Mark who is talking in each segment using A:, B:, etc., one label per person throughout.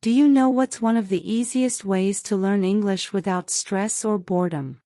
A: Do you know what's one of the easiest ways to learn English without stress or boredom?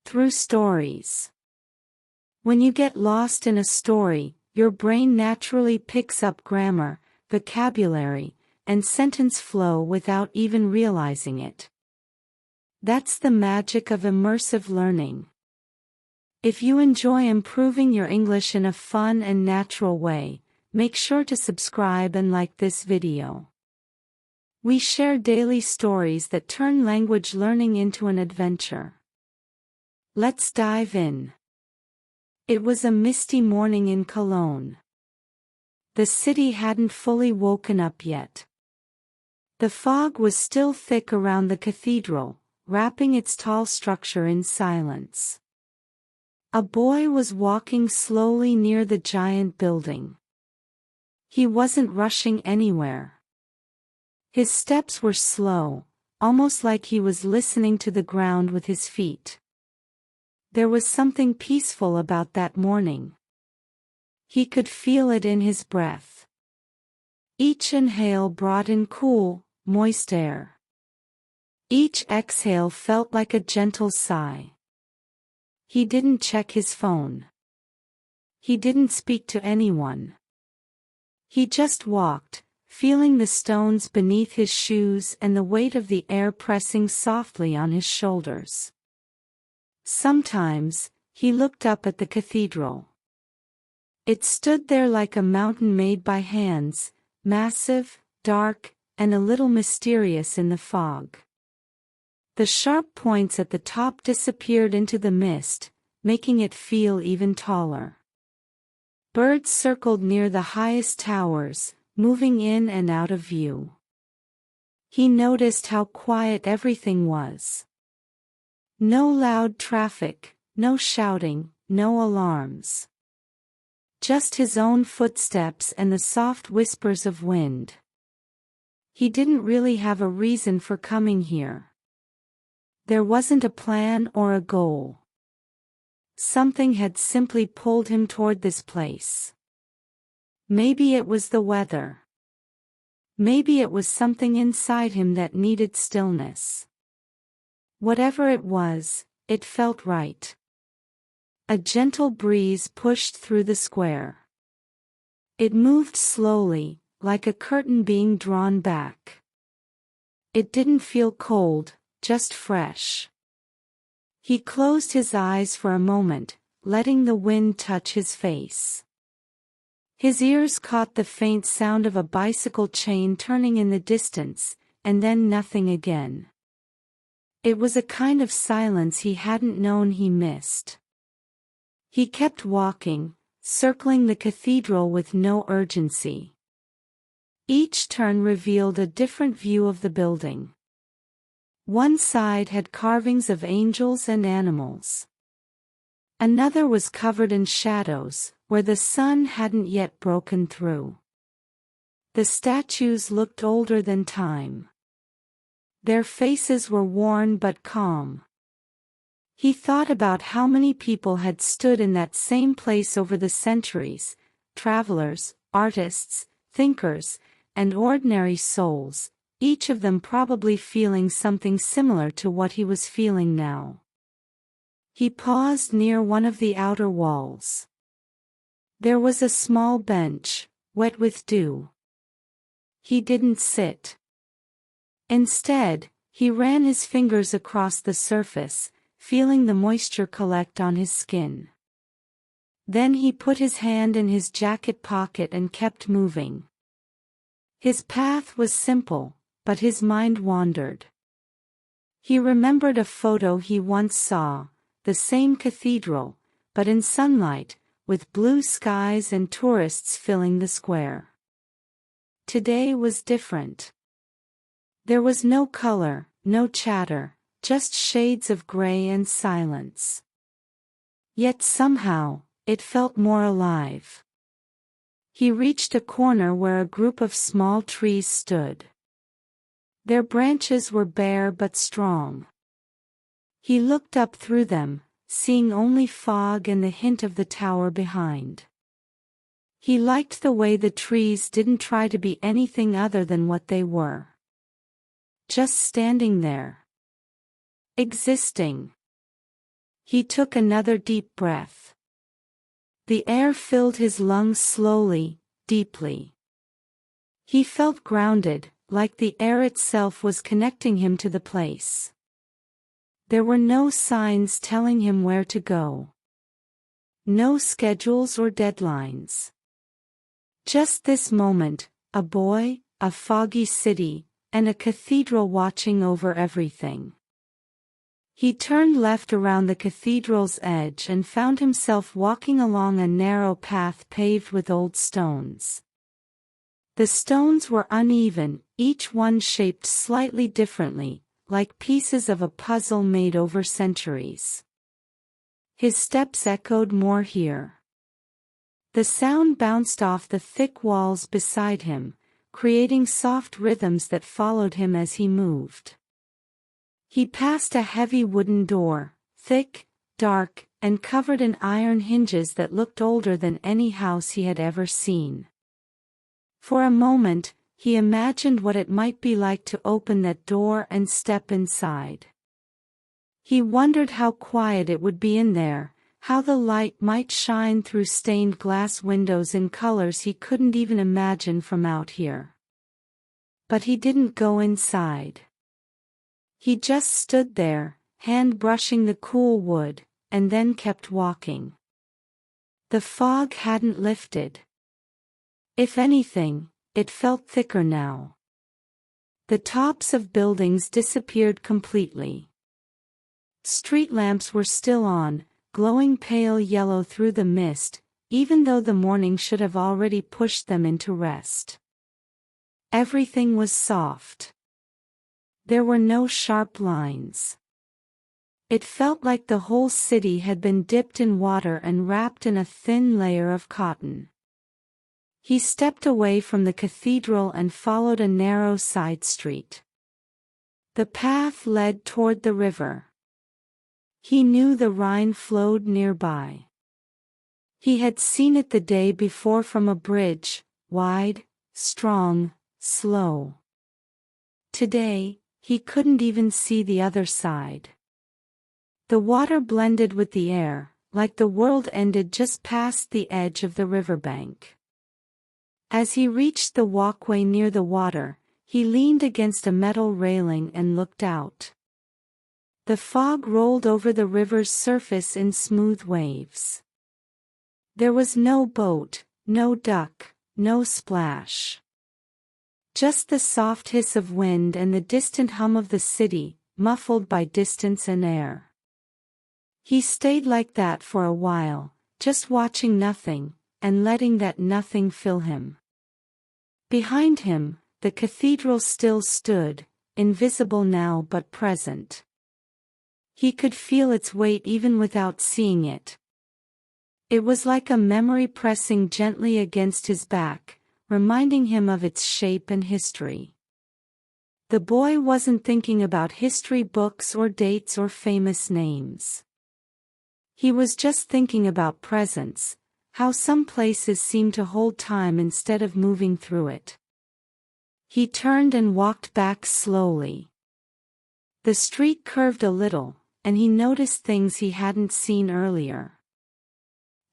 A: Through stories. When you get lost in a story, your brain naturally picks up grammar, vocabulary, and sentence flow without even realizing it. That's the magic of immersive learning. If you enjoy improving your English in a fun and natural way, make sure to subscribe and like this video. We share daily stories that turn language learning into an adventure. Let's dive in. It was a misty morning in Cologne. The city hadn't fully woken up yet. The fog was still thick around the cathedral, wrapping its tall structure in silence. A boy was walking slowly near the giant building. He wasn't rushing anywhere. His steps were slow, almost like he was listening to the ground with his feet. There was something peaceful about that morning. He could feel it in his breath. Each inhale brought in cool, moist air. Each exhale felt like a gentle sigh. He didn't check his phone. He didn't speak to anyone. He just walked, feeling the stones beneath his shoes and the weight of the air pressing softly on his shoulders. Sometimes, he looked up at the cathedral. It stood there like a mountain made by hands, massive, dark, and a little mysterious in the fog. The sharp points at the top disappeared into the mist, making it feel even taller. Birds circled near the highest towers, moving in and out of view. He noticed how quiet everything was. No loud traffic, no shouting, no alarms. Just his own footsteps and the soft whispers of wind. He didn't really have a reason for coming here. There wasn't a plan or a goal. Something had simply pulled him toward this place. Maybe it was the weather. Maybe it was something inside him that needed stillness. Whatever it was, it felt right. A gentle breeze pushed through the square. It moved slowly, like a curtain being drawn back. It didn't feel cold, just fresh. He closed his eyes for a moment, letting the wind touch his face. His ears caught the faint sound of a bicycle chain turning in the distance, and then nothing again. It was a kind of silence he hadn't known he missed. He kept walking, circling the cathedral with no urgency. Each turn revealed a different view of the building. One side had carvings of angels and animals. Another was covered in shadows, where the sun hadn't yet broken through. The statues looked older than time. Their faces were worn but calm. He thought about how many people had stood in that same place over the centuries, travelers, artists, thinkers, and ordinary souls, each of them probably feeling something similar to what he was feeling now. He paused near one of the outer walls. There was a small bench, wet with dew. He didn't sit. Instead, he ran his fingers across the surface, feeling the moisture collect on his skin. Then he put his hand in his jacket pocket and kept moving. His path was simple, but his mind wandered. He remembered a photo he once saw, the same cathedral, but in sunlight, with blue skies and tourists filling the square. Today was different. There was no color, no chatter, just shades of gray and silence. Yet somehow, it felt more alive. He reached a corner where a group of small trees stood. Their branches were bare but strong. He looked up through them, seeing only fog and the hint of the tower behind. He liked the way the trees didn't try to be anything other than what they were. Just standing there. Existing. He took another deep breath. The air filled his lungs slowly, deeply. He felt grounded, like the air itself was connecting him to the place. There were no signs telling him where to go. No schedules or deadlines. Just this moment, a boy, a foggy city, and a cathedral watching over everything. He turned left around the cathedral's edge and found himself walking along a narrow path paved with old stones. The stones were uneven, each one shaped slightly differently, like pieces of a puzzle made over centuries. His steps echoed more here. The sound bounced off the thick walls beside him, creating soft rhythms that followed him as he moved. He passed a heavy wooden door, thick, dark, and covered in iron hinges that looked older than any house he had ever seen. For a moment, he imagined what it might be like to open that door and step inside. He wondered how quiet it would be in there, how the light might shine through stained glass windows in colors he couldn't even imagine from out here. But he didn't go inside. He just stood there, hand brushing the cool wood, and then kept walking. The fog hadn't lifted. If anything, it felt thicker now. The tops of buildings disappeared completely. Street lamps were still on, glowing pale yellow through the mist, even though the morning should have already pushed them into rest. Everything was soft. There were no sharp lines. It felt like the whole city had been dipped in water and wrapped in a thin layer of cotton. He stepped away from the cathedral and followed a narrow side street. The path led toward the river. He knew the Rhine flowed nearby. He had seen it the day before from a bridge, wide, strong, slow. Today, he couldn't even see the other side. The water blended with the air, like the world ended just past the edge of the riverbank. As he reached the walkway near the water, he leaned against a metal railing and looked out. The fog rolled over the river's surface in smooth waves. There was no boat, no duck, no splash. Just the soft hiss of wind and the distant hum of the city, muffled by distance and air. He stayed like that for a while, just watching nothing, and letting that nothing fill him. Behind him, the cathedral still stood, invisible now but present. He could feel its weight even without seeing it. It was like a memory pressing gently against his back, reminding him of its shape and history. The boy wasn't thinking about history books or dates or famous names. He was just thinking about presence, how some places seem to hold time instead of moving through it. He turned and walked back slowly. The street curved a little, and he noticed things he hadn't seen earlier.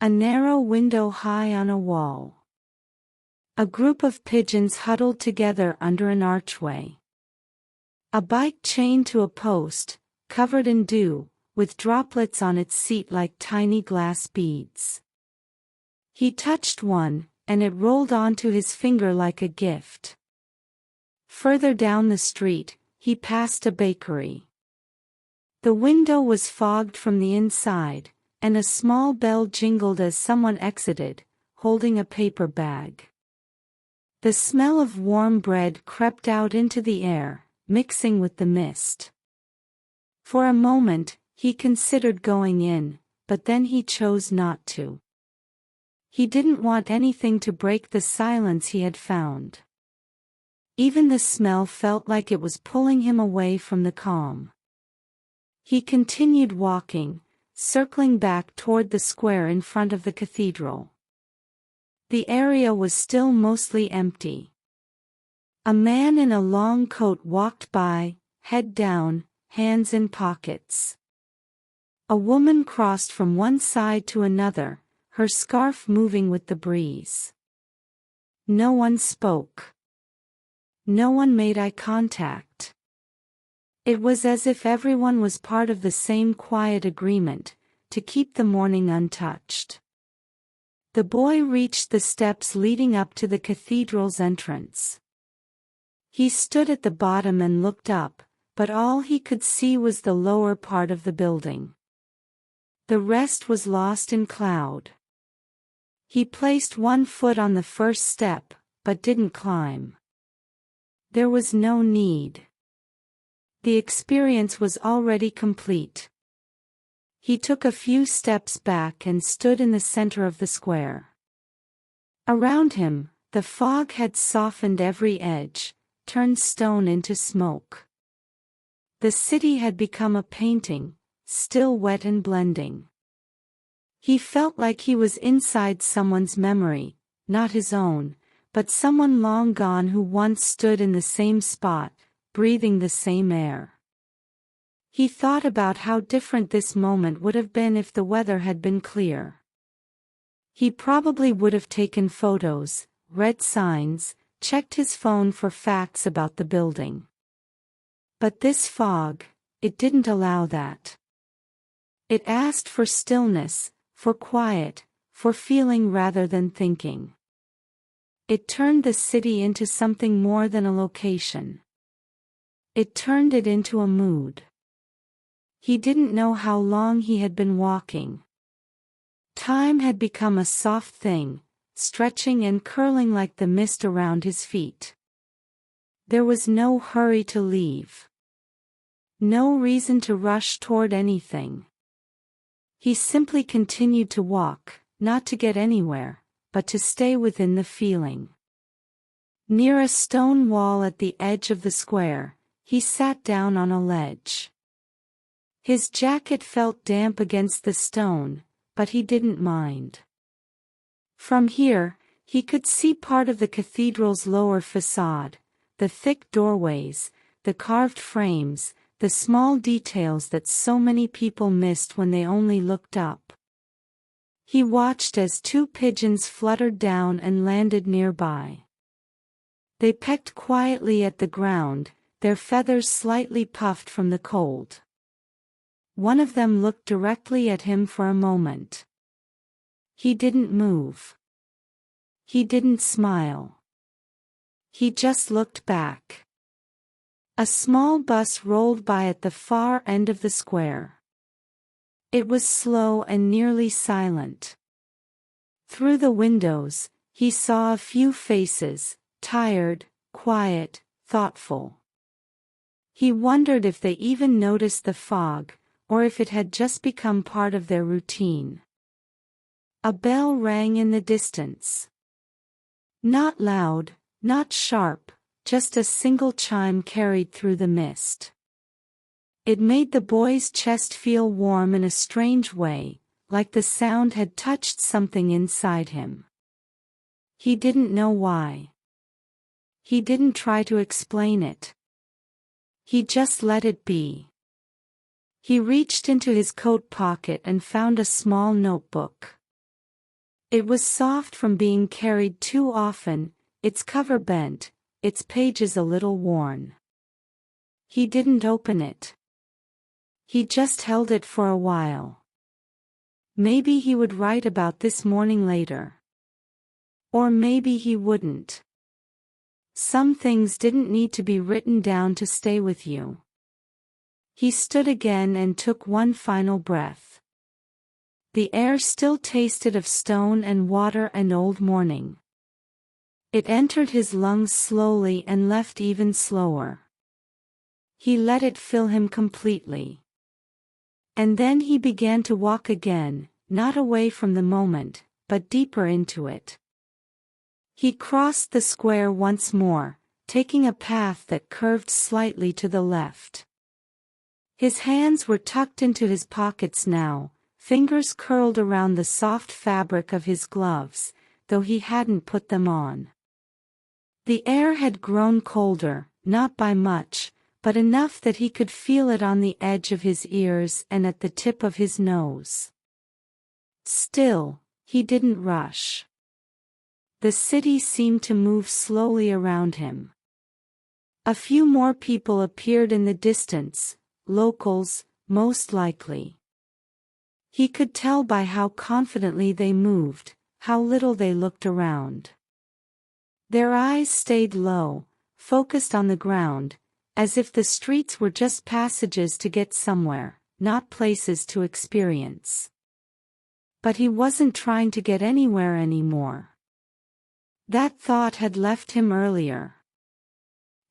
A: A narrow window high on a wall. A group of pigeons huddled together under an archway. A bike chained to a post, covered in dew, with droplets on its seat like tiny glass beads. He touched one, and it rolled onto his finger like a gift. Further down the street, he passed a bakery. The window was fogged from the inside, and a small bell jingled as someone exited, holding a paper bag. The smell of warm bread crept out into the air, mixing with the mist. For a moment, he considered going in, but then he chose not to. He didn't want anything to break the silence he had found. Even the smell felt like it was pulling him away from the calm. He continued walking, circling back toward the square in front of the cathedral. The area was still mostly empty. A man in a long coat walked by, head down, hands in pockets. A woman crossed from one side to another, her scarf moving with the breeze. No one spoke. No one made eye contact. It was as if everyone was part of the same quiet agreement, to keep the morning untouched. The boy reached the steps leading up to the cathedral's entrance. He stood at the bottom and looked up, but all he could see was the lower part of the building. The rest was lost in cloud. He placed one foot on the first step, but didn't climb. There was no need. The experience was already complete. He took a few steps back and stood in the center of the square. Around him, the fog had softened every edge, turned stone into smoke. The city had become a painting, still wet and blending. He felt like he was inside someone's memory, not his own, but someone long gone who once stood in the same spot, breathing the same air. He thought about how different this moment would have been if the weather had been clear. He probably would have taken photos, read signs, checked his phone for facts about the building. But this fog, it didn't allow that. It asked for stillness, for quiet, for feeling rather than thinking. It turned the city into something more than a location. It turned it into a mood. He didn't know how long he had been walking. Time had become a soft thing, stretching and curling like the mist around his feet. There was no hurry to leave. No reason to rush toward anything. He simply continued to walk, not to get anywhere, but to stay within the feeling. Near a stone wall at the edge of the square, he sat down on a ledge. His jacket felt damp against the stone, but he didn't mind. From here, he could see part of the cathedral's lower facade, the thick doorways, the carved frames, the small details that so many people missed when they only looked up. He watched as two pigeons fluttered down and landed nearby. They pecked quietly at the ground, their feathers slightly puffed from the cold. One of them looked directly at him for a moment. He didn't move. He didn't smile. He just looked back. A small bus rolled by at the far end of the square. It was slow and nearly silent. Through the windows, he saw a few faces, tired, quiet, thoughtful. He wondered if they even noticed the fog, or if it had just become part of their routine. A bell rang in the distance. Not loud, not sharp, just a single chime carried through the mist. It made the boy's chest feel warm in a strange way, like the sound had touched something inside him. He didn't know why. He didn't try to explain it. He just let it be. He reached into his coat pocket and found a small notebook. It was soft from being carried too often, its cover bent, its pages a little worn. He didn't open it. He just held it for a while. Maybe he would write about this morning later. Or maybe he wouldn't. Some things didn't need to be written down to stay with you. He stood again and took one final breath. The air still tasted of stone and water and old morning. It entered his lungs slowly and left even slower. He let it fill him completely. And then he began to walk again, not away from the moment, but deeper into it. He crossed the square once more, taking a path that curved slightly to the left. His hands were tucked into his pockets now, fingers curled around the soft fabric of his gloves, though he hadn't put them on. The air had grown colder, not by much, but enough that he could feel it on the edge of his ears and at the tip of his nose. Still, he didn't rush. The city seemed to move slowly around him. A few more people appeared in the distance, locals, most likely. He could tell by how confidently they moved, how little they looked around. Their eyes stayed low, focused on the ground, as if the streets were just passages to get somewhere, not places to experience. But he wasn't trying to get anywhere anymore. That thought had left him earlier.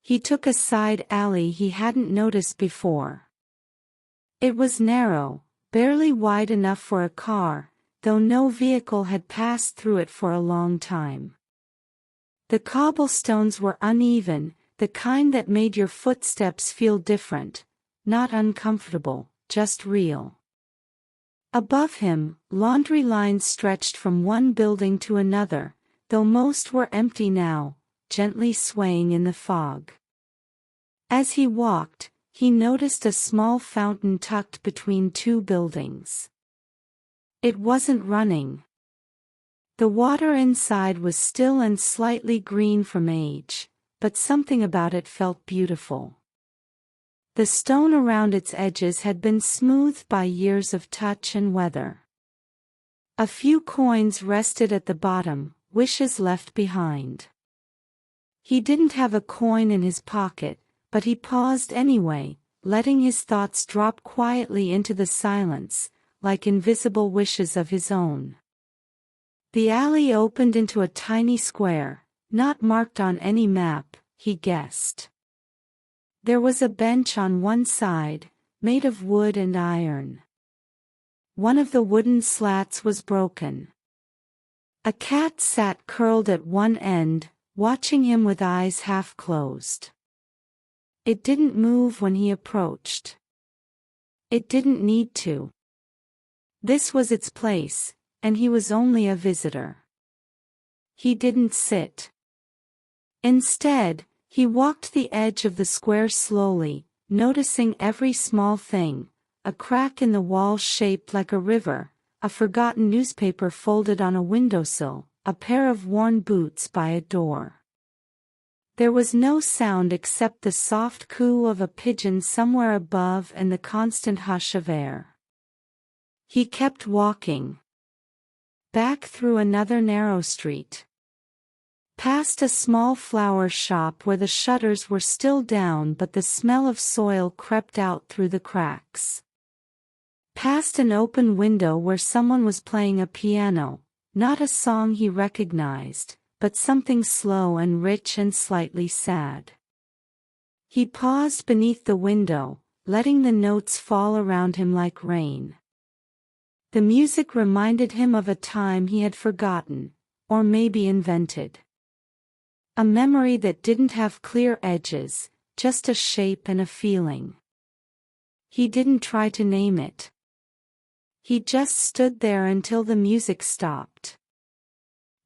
A: He took a side alley he hadn't noticed before. It was narrow, barely wide enough for a car, though no vehicle had passed through it for a long time. The cobblestones were uneven, the kind that made your footsteps feel different, not uncomfortable, just real. Above him, laundry lines stretched from one building to another, though most were empty now, gently swaying in the fog. As he walked, he noticed a small fountain tucked between two buildings. It wasn't running. The water inside was still and slightly green from age, but something about it felt beautiful. The stone around its edges had been smoothed by years of touch and weather. A few coins rested at the bottom, wishes left behind. He didn't have a coin in his pocket, but he paused anyway, letting his thoughts drop quietly into the silence, like invisible wishes of his own. The alley opened into a tiny square, not marked on any map, he guessed. There was a bench on one side, made of wood and iron. One of the wooden slats was broken. A cat sat curled at one end, watching him with eyes half closed. It didn't move when he approached. It didn't need to. This was its place, and he was only a visitor. He didn't sit. Instead, he walked the edge of the square slowly, noticing every small thing, a crack in the wall shaped like a river, a forgotten newspaper folded on a windowsill, a pair of worn boots by a door. There was no sound except the soft coo of a pigeon somewhere above and the constant hush of air. He kept walking. Back through another narrow street. Past a small flower shop where the shutters were still down but the smell of soil crept out through the cracks. Past an open window where someone was playing a piano, not a song he recognized, but something slow and rich and slightly sad. He paused beneath the window, letting the notes fall around him like rain. The music reminded him of a time he had forgotten, or maybe invented. A memory that didn't have clear edges, just a shape and a feeling. He didn't try to name it. He just stood there until the music stopped.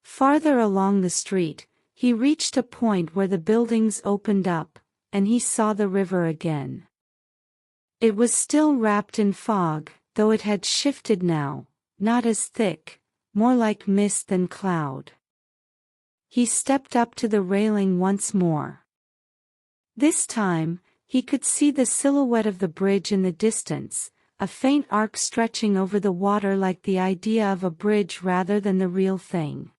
A: Farther along the street, he reached a point where the buildings opened up, and he saw the river again. It was still wrapped in fog, though it had shifted now, not as thick, more like mist than cloud. He stepped up to the railing once more. This time, he could see the silhouette of the bridge in the distance, a faint arc stretching over the water like the idea of a bridge rather than the real thing.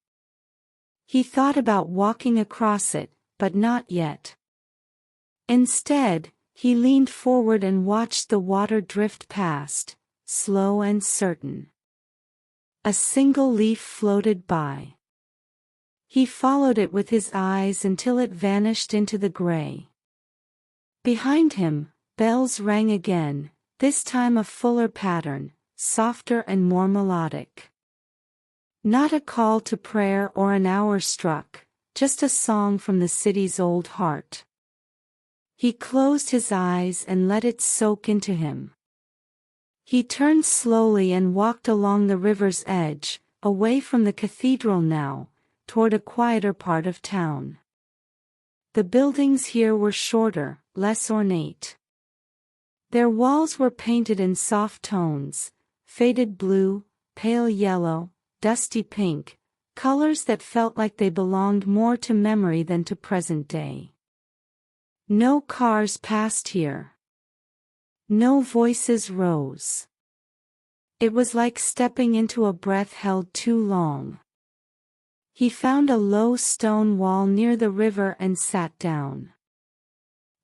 A: He thought about walking across it, but not yet. Instead, he leaned forward and watched the water drift past, slow and certain. A single leaf floated by. He followed it with his eyes until it vanished into the gray. Behind him, bells rang again, this time a fuller pattern, softer and more melodic. Not a call to prayer or an hour struck, just a song from the city's old heart. He closed his eyes and let it soak into him. He turned slowly and walked along the river's edge, away from the cathedral now, toward a quieter part of town. The buildings here were shorter, less ornate. Their walls were painted in soft tones, faded blue, pale yellow, dusty pink, colors that felt like they belonged more to memory than to present day. No cars passed here. No voices rose. It was like stepping into a breath held too long. He found a low stone wall near the river and sat down.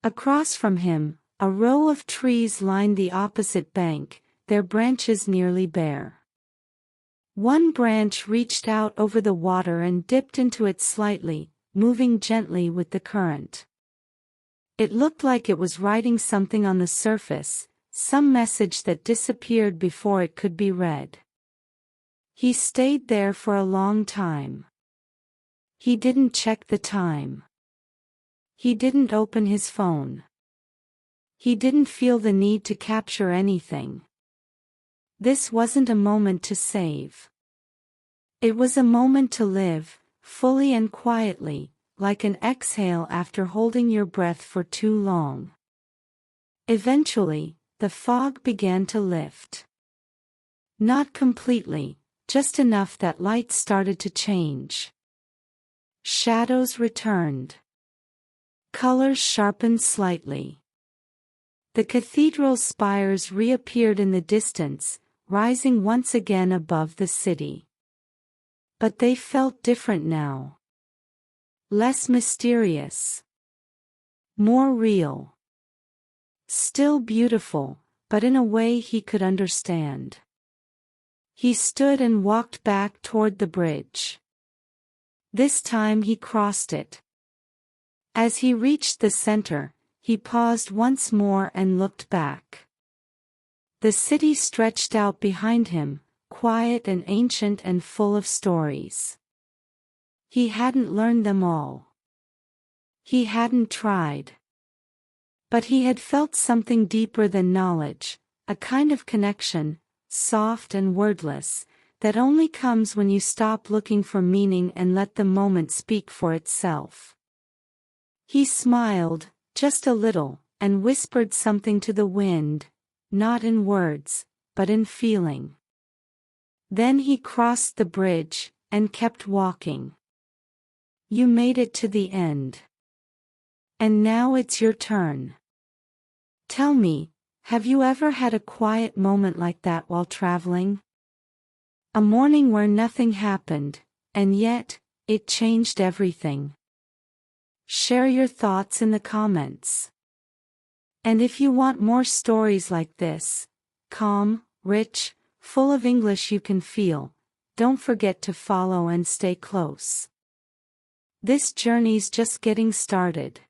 A: Across from him, a row of trees lined the opposite bank, their branches nearly bare. One branch reached out over the water and dipped into it slightly, moving gently with the current. It looked like it was writing something on the surface, some message that disappeared before it could be read. He stayed there for a long time. He didn't check the time. He didn't open his phone. He didn't feel the need to capture anything. This wasn't a moment to save. It was a moment to live, fully and quietly, like an exhale after holding your breath for too long. Eventually, the fog began to lift. Not completely, just enough that light started to change. Shadows returned. Colors sharpened slightly. The cathedral's spires reappeared in the distance, rising once again above the city. But they felt different now. Less mysterious. More real. Still beautiful, but in a way he could understand. He stood and walked back toward the bridge. This time he crossed it. As he reached the center, he paused once more and looked back. The city stretched out behind him, quiet and ancient and full of stories. He hadn't learned them all. He hadn't tried. But he had felt something deeper than knowledge, a kind of connection, soft and wordless, that only comes when you stop looking for meaning and let the moment speak for itself. He smiled, just a little, and whispered something to the wind, not in words, but in feeling. Then he crossed the bridge, and kept walking. You made it to the end. And now it's your turn. Tell me, have you ever had a quiet moment like that while traveling? A morning where nothing happened, and yet, it changed everything. Share your thoughts in the comments. And if you want more stories like this, calm, rich, full of English you can feel, don't forget to follow and stay close. This journey's just getting started.